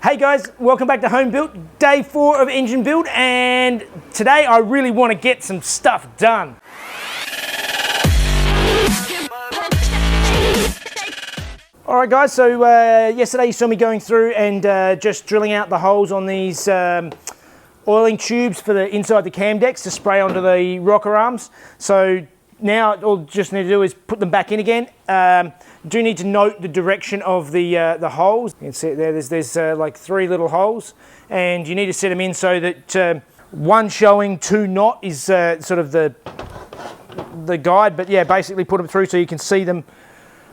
Hey guys, welcome back to Home Built, day 4 of engine build, and today I really want to get some stuff done. Alright guys, so yesterday you saw me going through and just drilling out the holes on these oiling tubes for the inside the cam decks to spray onto the rocker arms. So now all just need to do is put them back in again. Do need to note the direction of the holes. You can see it there, there's like 3 little holes, and you need to set them in so that one showing, 2 not is sort of the guide, but yeah, basically put them through so you can see them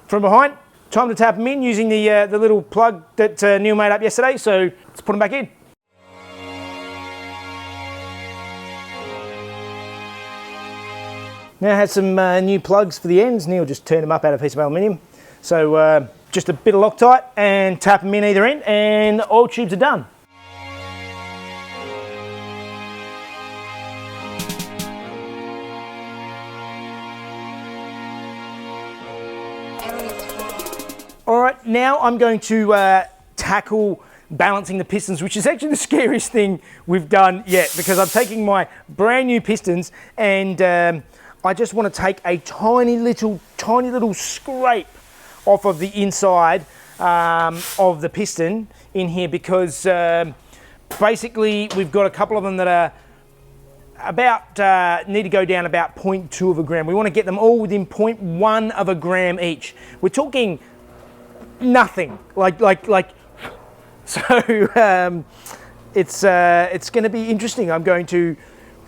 from behind. Time to tap them in using the little plug that Neil made up yesterday, so let's put them back in. Now I had some new plugs for the ends. Neil just turned them up out of a piece of aluminium. So just a bit of Loctite and tap them in either end and all tubes are done. All right, now I'm going to tackle balancing the pistons, which is actually the scariest thing we've done yet, because I'm taking my brand new pistons and I just want to take a tiny little scrape off of the inside of the piston in here, because basically we've got a couple of them that are about need to go down about 0.2 of a gram. We want to get them all within 0.1 of a gram each. We're talking nothing, like so it's going to be interesting. I'm going to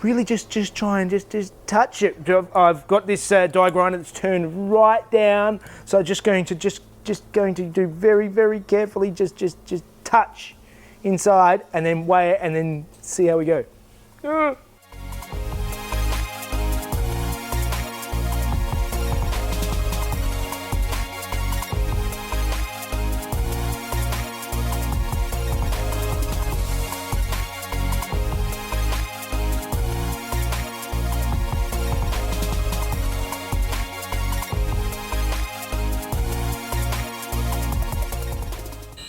really just try and just touch it. I've got this die grinder that's turned right down, so I'm just going to do very carefully just touch inside and then weigh it and then see how we go.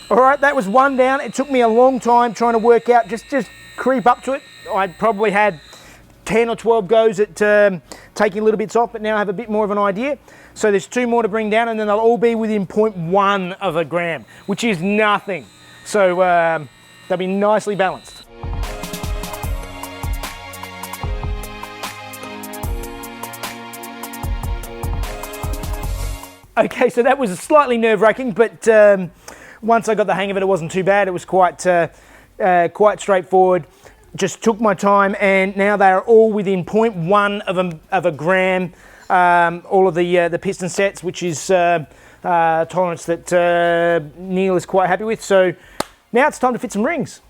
All right, that was one down. It took me a long time trying to work out, just creep up to it. I probably had 10 or 12 goes at taking little bits off, but now I have a bit more of an idea. So there's 2 more to bring down, and then they'll all be within 0.1 of a gram, which is nothing. So they'll be nicely balanced. Okay, so that was slightly nerve-wracking, but once I got the hang of it, it wasn't too bad. It was quite straightforward. Just took my time, and now they are all within 0.1 of a gram. All of the piston sets, which is tolerance that Neil is quite happy with. So now it's time to fit some rings.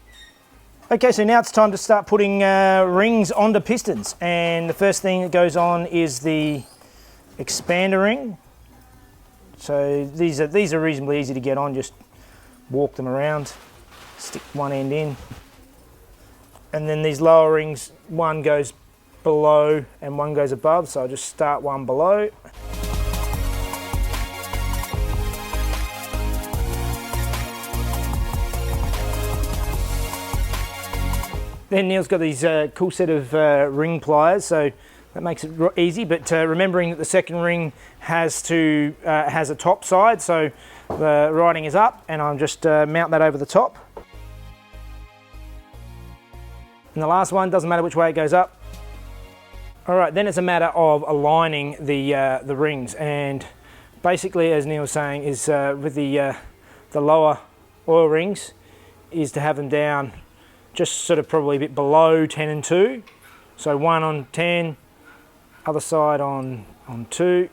Okay, so now it's time to start putting rings onto pistons, and the first thing that goes on is the expander ring. So these are reasonably easy to get on. Just walk them around, stick one end in, and then these lower rings, one goes below and one goes above, so I'll just start one below. Then Neil's got these cool set of ring pliers, so that makes it easy, but remembering that the second ring has a top side, so the writing is up, and I'm just mount that over the top. And the last one, doesn't matter which way it goes up. All right, then it's a matter of aligning the rings, and basically, as Neil was saying, is with the lower oil rings, is to have them down just sort of probably a bit below 10 and 2. So one on 10, other side on 2.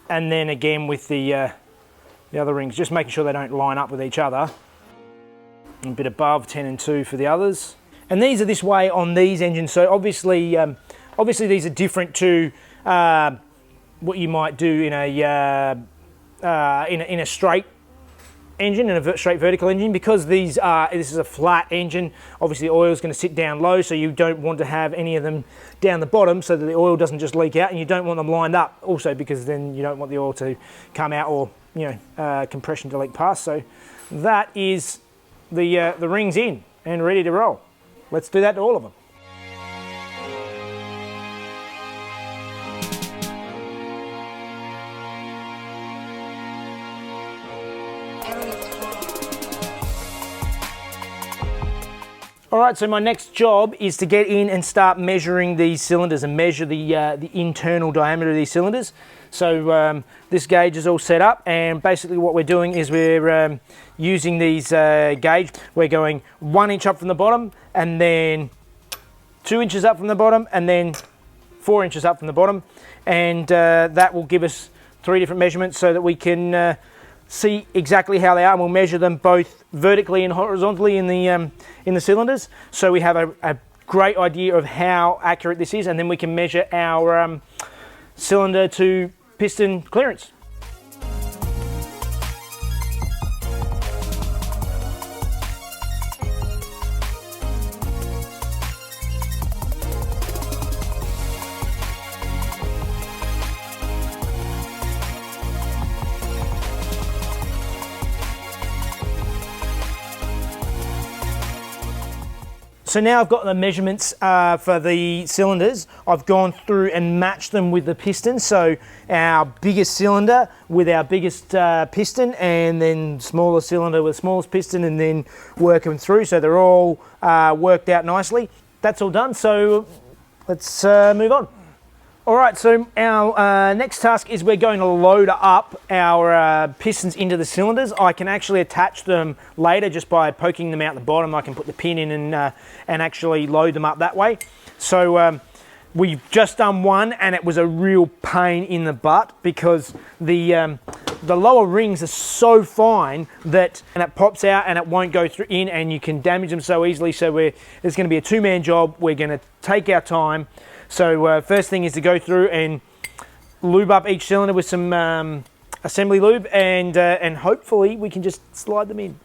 And then again with the other rings, just making sure they don't line up with each other. A bit above 10 and 2 for the others. And these are this way on these engines, so obviously these are different to what you might do in a straight engine, in a straight vertical engine, because this is a flat engine. Obviously the oil is going to sit down low, so you don't want to have any of them down the bottom so that the oil doesn't just leak out, and you don't want them lined up also, because then you don't want the oil to come out or compression to leak past. So that is the rings in and ready to roll. Let's do that to all of them. All right, so my next job is to get in and start measuring these cylinders and measure the internal diameter of these cylinders. So this gauge is all set up, and basically what we're doing is we're using these gauge. We're going 1 inch up from the bottom, and then 2 inches up from the bottom, and then 4 inches up from the bottom, and that will give us 3 different measurements so that we can see exactly how they are, and we'll measure them both vertically and horizontally in the cylinders, so we have a great idea of how accurate this is, and then we can measure our cylinder to piston clearance. So now I've got the measurements for the cylinders. I've gone through and matched them with the piston. So our biggest cylinder with our biggest piston, and then smaller cylinder with smallest piston, and then work them through. So they're all worked out nicely. That's all done, so let's move on. All right, so our next task is we're going to load up our pistons into the cylinders. I can actually attach them later just by poking them out the bottom. I can put the pin in and actually load them up that way. So we've just done one, and it was a real pain in the butt because the lower rings are so fine that it pops out and it won't go through in, and you can damage them so easily. So it's going to be a two-man job. We're going to take our time. So first thing is to go through and lube up each cylinder with some assembly lube, and hopefully we can just slide them in.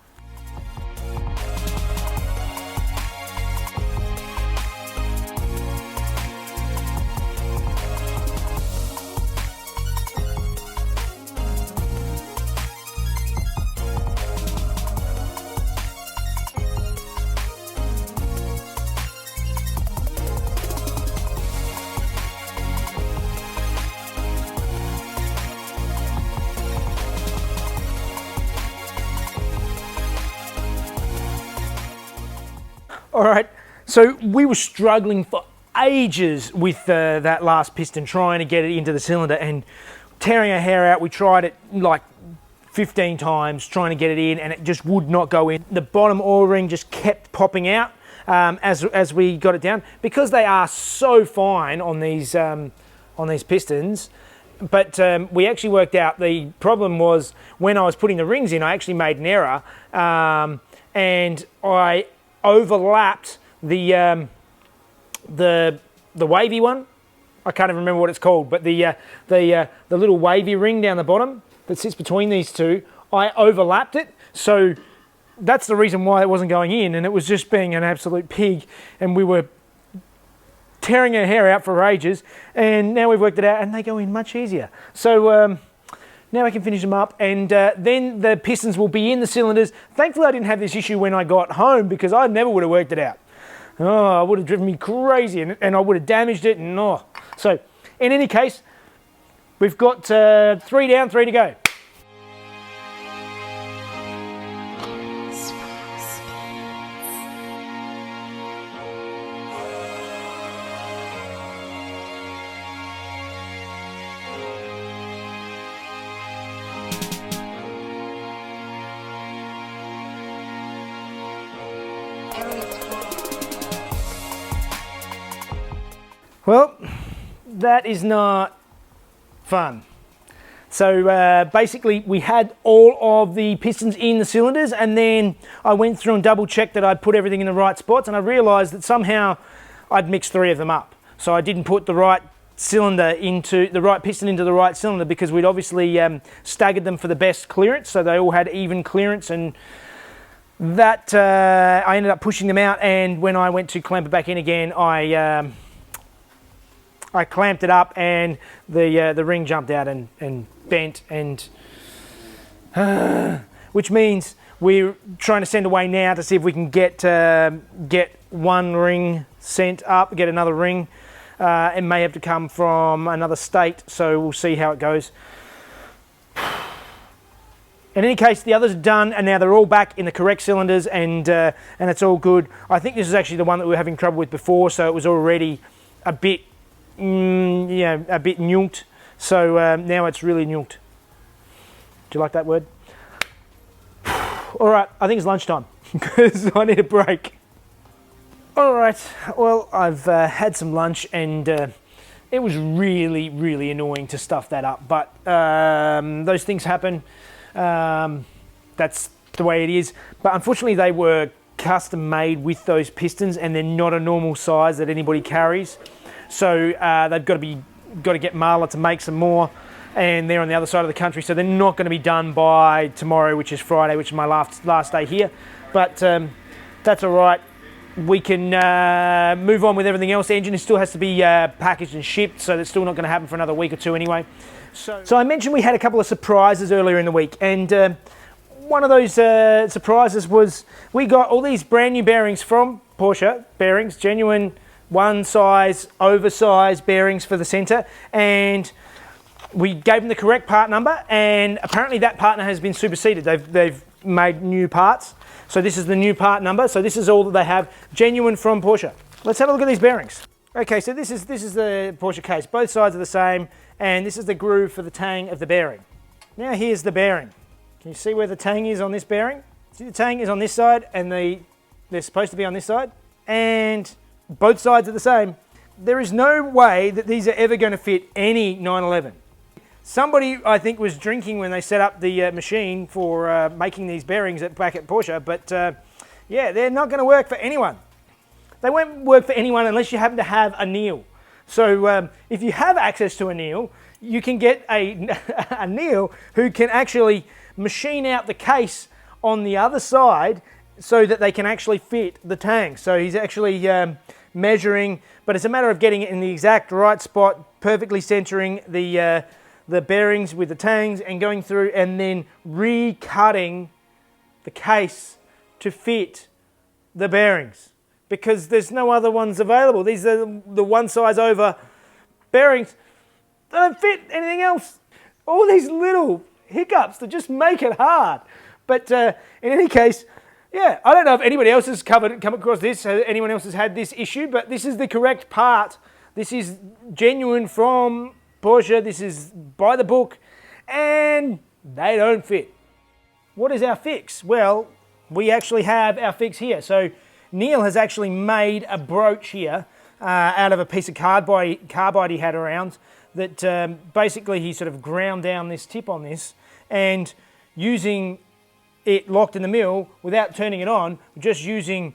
All right, so we were struggling for ages with that last piston, trying to get it into the cylinder and tearing our hair out. We tried it like 15 times trying to get it in, and it just would not go in. The bottom oil ring just kept popping out as we got it down, because they are so fine on these pistons. But we actually worked out the problem was when I was putting the rings in, I actually made an error, and I overlapped the wavy one. I can't even remember what it's called, but the little wavy ring down the bottom that sits between these two, I overlapped it. So that's the reason why it wasn't going in, and it was just being an absolute pig, and we were tearing our hair out for ages, and now we've worked it out and they go in much easier. So now I can finish them up, and then the pistons will be in the cylinders. Thankfully I didn't have this issue when I got home, because I never would have worked it out. Oh, it would have driven me crazy, and I would have damaged it, and oh. So in any case, we've got 3 down, 3 to go. Well, that is not fun. So basically we had all of the pistons in the cylinders, and then I went through and double checked that I'd put everything in the right spots, and I realized that somehow I'd mixed 3 of them up. So I didn't put the right cylinder into the right piston into the right cylinder, because we'd obviously staggered them for the best clearance, so they all had even clearance, and that I ended up pushing them out, and when I went to clamp it back in again, I clamped it up, and the ring jumped out and bent, and which means we're trying to send away now to see if we can get one ring sent up, get another ring. It may have to come from another state, so we'll see how it goes. In any case, the others are done, and now they're all back in the correct cylinders, and it's all good. I think this is actually the one that we were having trouble with before, so it was already a bit, a bit nuked. So now it's really nuked. Do you like that word? All right, I think it's lunchtime because I need a break. All right, well, I've had some lunch, and it was really, really annoying to stuff that up, but those things happen. That's the way it is. But unfortunately, they were custom made with those pistons, and they're not a normal size that anybody carries. So they've got to get Marla to make some more, and they're on the other side of the country, so they're not going to be done by tomorrow, which is Friday, which is my last day here. But that's all right. We can move on with everything else. The engine still has to be packaged and shipped, so that's still not going to happen for another week or two anyway. So I mentioned we had a couple of surprises earlier in the week, and one of those surprises was we got all these brand new bearings from Porsche, bearings, genuine one size, oversized bearings for the centre, and we gave them the correct part number, and apparently that partner has been superseded. They've made new parts. So this is the new part number. So this is all that they have, genuine from Porsche. Let's have a look at these bearings. Okay, so this is the Porsche case. Both sides are the same, and this is the groove for the tang of the bearing. Now here's the bearing. Can you see where the tang is on this bearing? See, the tang is on this side, and they're supposed to be on this side, and both sides are the same. There is no way that these are ever going to fit any 911. Somebody, I think, was drinking when they set up the machine for making these bearings back at Porsche, but yeah, they're not going to work for anyone. They won't work for anyone unless you happen to have a Neil. So if you have access to a Neil, you can get a Neil who can actually machine out the case on the other side so that they can actually fit the tang. So he's actually measuring, but it's a matter of getting it in the exact right spot, perfectly centering the bearings with the tangs, and going through and then recutting the case to fit the bearings, because there's no other ones available. These are the one size over bearings. They don't fit anything else. All these little hiccups that just make it hard. But in any case, yeah, I don't know if anybody else has come across this, anyone else has had this issue, but this is the correct part. This is genuine from Porsche. This is by the book, and they don't fit. What is our fix? Well, we actually have our fix here. So Neil has actually made a brooch here out of a piece of carbide he had around that basically he sort of ground down this tip on this, and using it locked in the mill without turning it on, just using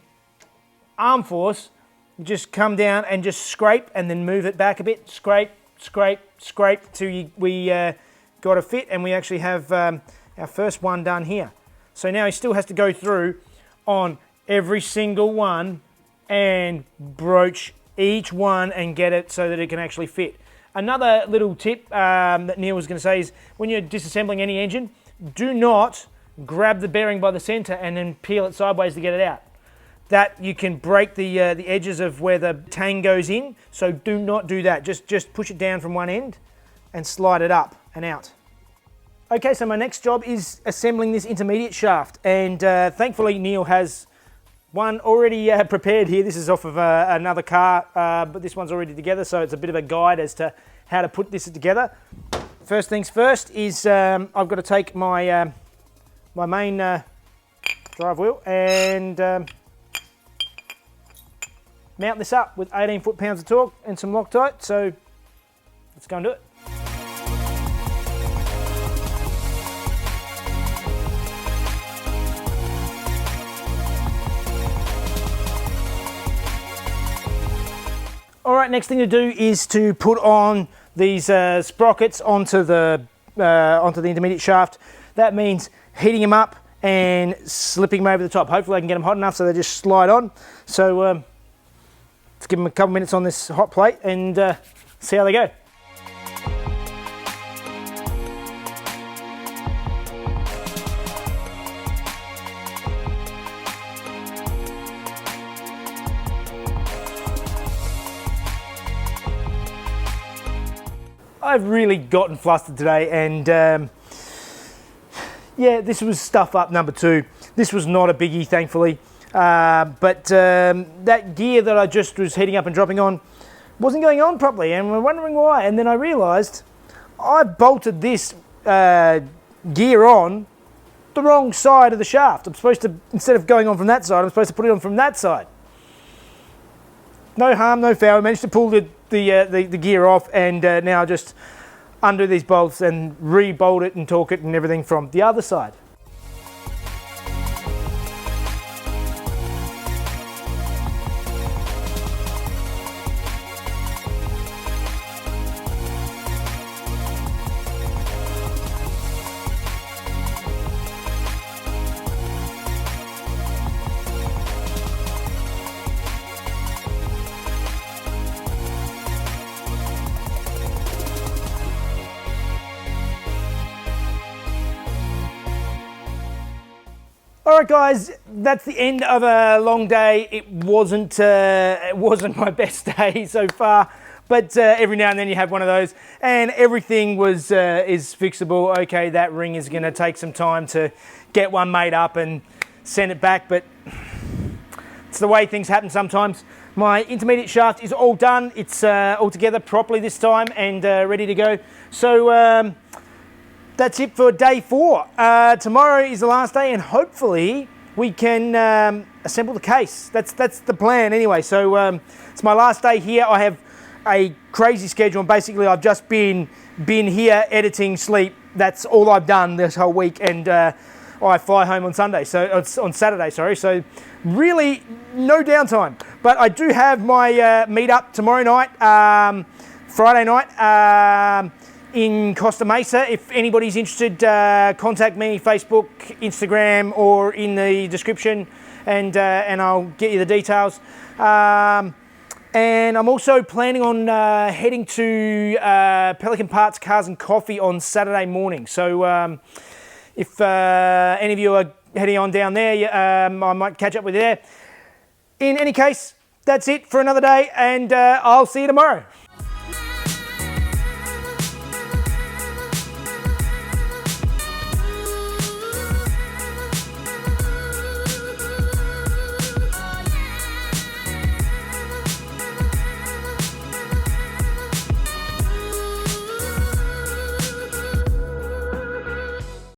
arm force, you just come down and just scrape and then move it back a bit, scrape, scrape, scrape till we got a fit, and we actually have our first one done here. So now he still has to go through on every single one and broach each one and get it so that it can actually fit. Another little tip that Neil was going to say is when you're disassembling any engine, do not grab the bearing by the center and then peel it sideways to get it out. That you can break the edges of where the tang goes in, so do not do that. Just push it down from one end and slide it up and out. Okay, so my next job is assembling this intermediate shaft, and thankfully Neil has one already prepared here. This is off of another car, but this one's already together, so it's a bit of a guide as to how to put this together. First things first is I've got to take my my main drive wheel and mount this up with 18 foot-pounds of torque and some Loctite, so let's go and do it. All right, next thing to do is to put on these sprockets onto the intermediate shaft. That means heating them up and slipping them over the top. Hopefully I can get them hot enough so they just slide on. So let's give them a couple minutes on this hot plate and see how they go. I've really gotten flustered today, and yeah, this was stuff up number 2. This was not a biggie, thankfully, but that gear that I just was heading up and dropping on wasn't going on properly, and we're wondering why. And then I realised I bolted this gear on the wrong side of the shaft. I'm supposed to, instead of going on from that side, I'm supposed to put it on from that side. No harm, no foul. I managed to pull the gear off, and now just undo these bolts and re-bolt it and torque it and everything from the other side. All right, guys, that's the end of a long day. It wasn't my best day so far, but every now and then you have one of those, and everything is fixable. Okay, that ring is going to take some time to get one made up and send it back, but it's the way things happen sometimes. My intermediate shaft is all done. It's all together properly this time and ready to go. So that's it for day 4. Tomorrow is the last day, and hopefully we can assemble the case. That's the plan anyway. So it's my last day here. I have a crazy schedule, and basically I've just been here editing, sleep. That's all I've done this whole week, and I fly home on Sunday. So it's on Saturday, sorry. So really no downtime. But I do have my meet up tomorrow night, Friday night. In Costa Mesa. If anybody's interested, contact me, Facebook, Instagram, or in the description, and I'll get you the details. And I'm also planning on heading to Pelican Parts Cars and Coffee on Saturday morning. So if any of you are heading on down there, I might catch up with you there. In any case, that's it for another day, and I'll see you tomorrow.